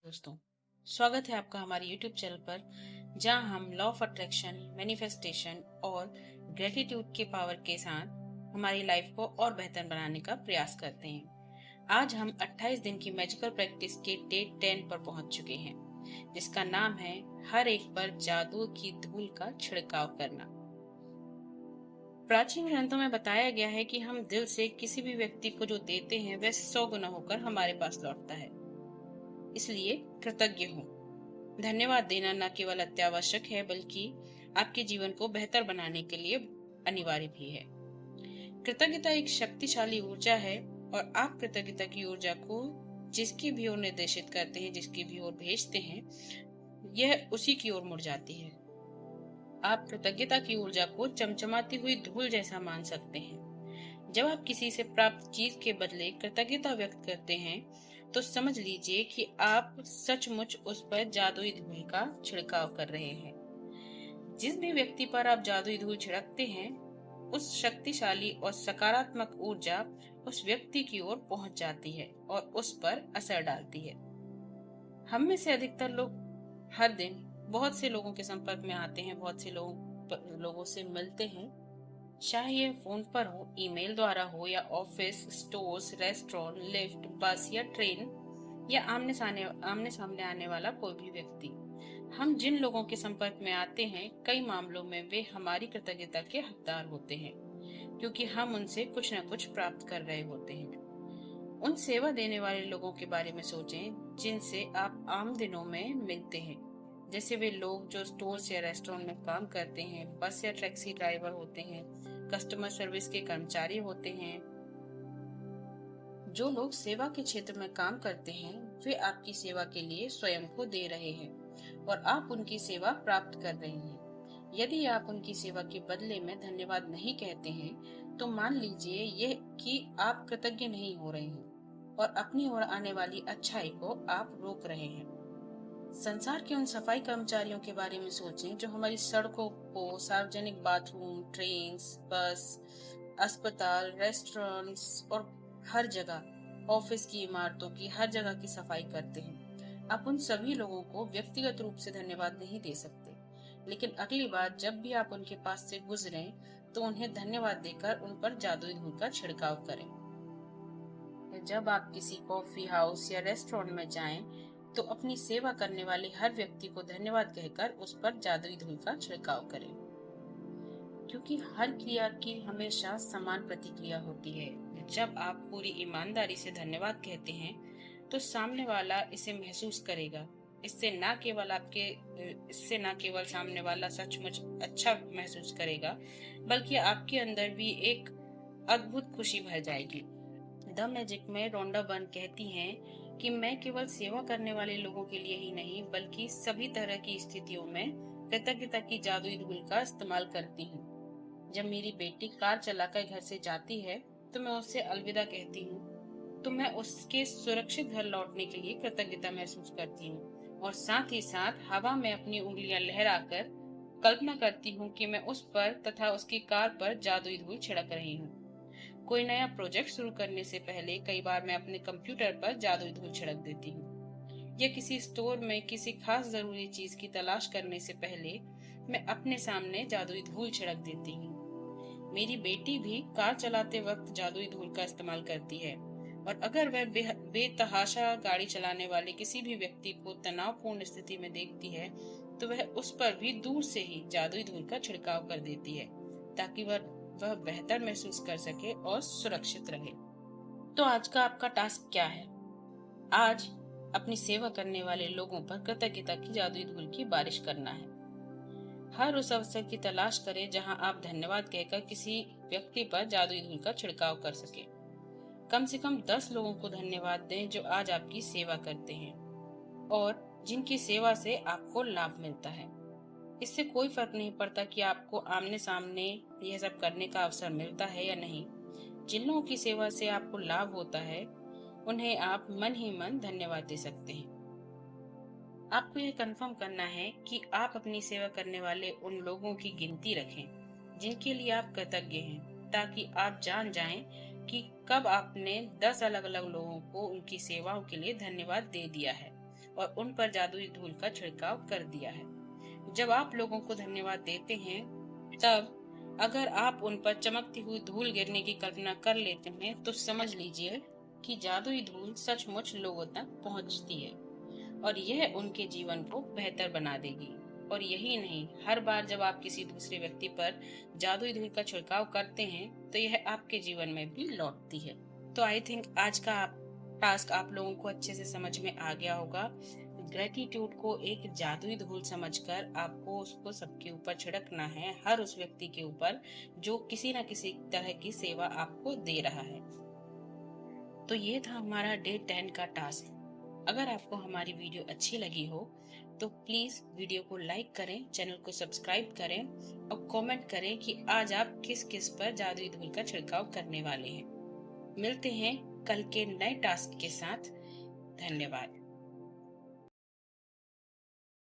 दोस्तों, स्वागत है आपका हमारे YouTube चैनल पर, जहां हम लॉ ऑफ अट्रैक्शन, मैनिफेस्टेशन और ग्रेटिट्यूड के पावर के साथ हमारी लाइफ को और बेहतर बनाने का प्रयास करते हैं। आज हम 28 दिन की मैजिकल प्रैक्टिस के डे 10 पर पहुंच चुके हैं, जिसका नाम है हर एक पर जादू की धूल का छिड़काव करना। प्राचीन ग्रंथों में बताया गया है कि हम दिल से किसी भी व्यक्ति को जो देते हैं वह 100 गुना होकर हमारे पास लौटता है। इसलिए कृतज्ञ हो। धन्यवाद देना न केवल अत्यावश्यक है बल्कि आपके जीवन को बेहतर बनाने के लिए अनिवार्य भी है। कृतज्ञता एक शक्तिशाली ऊर्जा है और आप कृतज्ञता की ऊर्जा को जिसकी भी ओर निर्देशित करते हैं, जिसकी भी ओर भेजते हैं, यह उसी की ओर मुड़ जाती है। आप कृतज्ञता की ऊर्जा को चमचमाती हुई धूल जैसा मान सकते हैं। जब आप किसी से प्राप्त चीज के बदले कृतज्ञता व्यक्त करते हैं, तो समझ लीजिए कि आप सचमुच उस पर जादुई धूल का छिड़काव कर रहे हैं। जिस भी व्यक्ति पर आप जादुई धूल छिड़कते हैं, उस शक्तिशाली और सकारात्मक ऊर्जा उस व्यक्ति की ओर पहुंच जाती है और उस पर असर डालती है। हम में से अधिकतर लोग हर दिन बहुत से लोगों के संपर्क में आते हैं, बहुत से लोगों से मिलते हैं, चाहे ये फोन पर हो, ईमेल द्वारा हो, या ऑफिस, स्टोर्स, रेस्टोरेंट, लिफ्ट, बस या ट्रेन, या आमने सामने आने वाला कोई भी व्यक्ति। हम जिन लोगों के संपर्क में आते हैं, कई मामलों में वे हमारी कृतज्ञता के हकदार होते हैं, क्योंकि हम उनसे कुछ न कुछ प्राप्त कर रहे होते हैं। उन सेवा देने वाले लोगों के बारे में सोचें जिनसे आप आम दिनों में मिलते हैं, जैसे वे लोग जो स्टोर्स या रेस्टोरेंट में काम करते हैं, बस या टैक्सी ड्राइवर होते हैं, कस्टमर सर्विस के कर्मचारी होते हैं। जो लोग सेवा के क्षेत्र में काम करते हैं, वे आपकी सेवा के लिए स्वयं को दे रहे हैं और आप उनकी सेवा प्राप्त कर रहे हैं। यदि आप उनकी सेवा के बदले में धन्यवाद नहीं कहते हैं, तो मान लीजिए यह कि आप कृतज्ञ नहीं हो रहे हैं और अपनी ओर आने वाली अच्छाई को आप रोक रहे हैं। संसार के उन सफाई कर्मचारियों के बारे में सोचें जो हमारी सड़कों को, सार्वजनिक बाथरूम, ट्रेन, बस, अस्पताल, रेस्टोरेंट्स और हर जगह, ऑफिस की इमारतों की हर जगह की सफाई करते हैं। आप उन सभी लोगों को व्यक्तिगत रूप से धन्यवाद नहीं दे सकते, लेकिन अगली बार जब भी आप उनके पास से गुजरें, तो उन्हें धन्यवाद देकर उन पर जादुई धूल का छिड़काव करें। जब आप किसी कॉफी हाउस या रेस्टोरेंट में जाएं, तो अपनी सेवा करने वाले हर व्यक्ति को धन्यवाद कहकर उस पर जादुई धूल का छिड़काव करें, क्योंकि हर क्रिया की हमेशा समान प्रतिक्रिया होती है। जब आप पूरी ईमानदारी से धन्यवाद कहते हैं, तो सामने वाला इसे महसूस करेगा। इससे न केवल सामने वाला सचमुच अच्छा महसूस करेगा, बल्कि आपके अंदर भी एक अद्भुत खुशी भर जाएगी। द मैजिक में रोंडा बर्न कहती हैं कि मैं केवल सेवा करने वाले लोगों के लिए ही नहीं, बल्कि सभी तरह की स्थितियों में कृतज्ञता की जादुई धूल का इस्तेमाल करती हूँ। जब मेरी बेटी कार चलाकर घर से जाती है, तो मैं उससे अलविदा कहती हूँ, तो मैं उसके सुरक्षित घर लौटने के लिए कृतज्ञता महसूस करती हूँ और साथ ही साथ हवा में अपनी उंगलियां लहराकर कल्पना करती हूँ कि मैं उस पर तथा उसकी कार पर जादुई धूल छिड़क रही हूँ। कोई नया प्रोजेक्ट शुरू करने से पहले कई बार मैं अपने कंप्यूटर पर जादुई धूल छिड़क देती हूँ, या किसी स्टोर में किसी खास जरूरी चीज की तलाश करने से पहले मैं अपने सामने जादुई धूल छिड़क देती हूँ। मेरी बेटी भी कार चलाते वक्त जादुई धूल का इस्तेमाल करती है, और अगर वह बेतहाशा गाड़ी चलाने वाले किसी भी व्यक्ति को तनावपूर्ण स्थिति में देखती है, तो वह उस पर भी दूर से ही जादुई धूल का छिड़काव कर देती है, ताकि वह बेहतर महसूस कर सके और सुरक्षित रहे। तो आज का आपका टास्क क्या है? आज अपनी सेवा करने वाले लोगों पर कृतज्ञता की जादुई धूल की बारिश करना है। हर उस अवसर की तलाश करें जहां आप धन्यवाद कहकर किसी व्यक्ति पर जादुई धूल का छिड़काव कर सके। कम से कम 10 लोगों को धन्यवाद दें जो आज आपकी सेवा करते हैं और जिनकी सेवा से आपको लाभ मिलता है। इससे कोई फर्क नहीं पड़ता कि आपको आमने सामने यह सब करने का अवसर मिलता है या नहीं। जिन लोगों की सेवा से आपको लाभ होता है, उन्हें आप मन ही मन धन्यवाद दे सकते हैं। आपको यह कंफर्म करना है कि आप अपनी सेवा करने वाले उन लोगों की गिनती रखें जिनके लिए आप कृतज्ञ हैं, ताकि आप जान जाएं कि कब आपने 10 अलग अलग लोगों को उनकी सेवाओं के लिए धन्यवाद दे दिया है और उन पर जादुई धूल का छिड़काव कर दिया है। जब आप लोगों को धन्यवाद देते हैं, तब अगर आप उन पर चमकती हुई धूल गिरने की कल्पना कर लेते हैं, तो समझ लीजिए कि जादुई धूल सचमुच लोगों तक पहुंचती है और यह उनके जीवन को बेहतर बना देगी। और यही नहीं, हर बार जब आप किसी दूसरे व्यक्ति पर जादुई धूल का छिड़काव करते हैं, तो यह आपके जीवन में भी लौटती है। तो आई थिंक आज का टास्क आप लोगों को अच्छे से समझ में आ गया होगा। ग्रेटिट्यूड को एक जादुई धूल समझकर आपको उसको सबके ऊपर छिड़कना है, हर उस व्यक्ति के ऊपर जो किसी न किसी तरह की सेवा आपको दे रहा है। तो ये था हमारा डे 10 का टास्क। अगर आपको हमारी वीडियो अच्छी लगी हो तो प्लीज वीडियो को लाइक करें, चैनल को सब्सक्राइब करें और कमेंट करें कि आज आप किस किस पर जादुई धूल का छिड़काव करने वाले हैं। मिलते हैं कल के नए टास्क के साथ। धन्यवाद।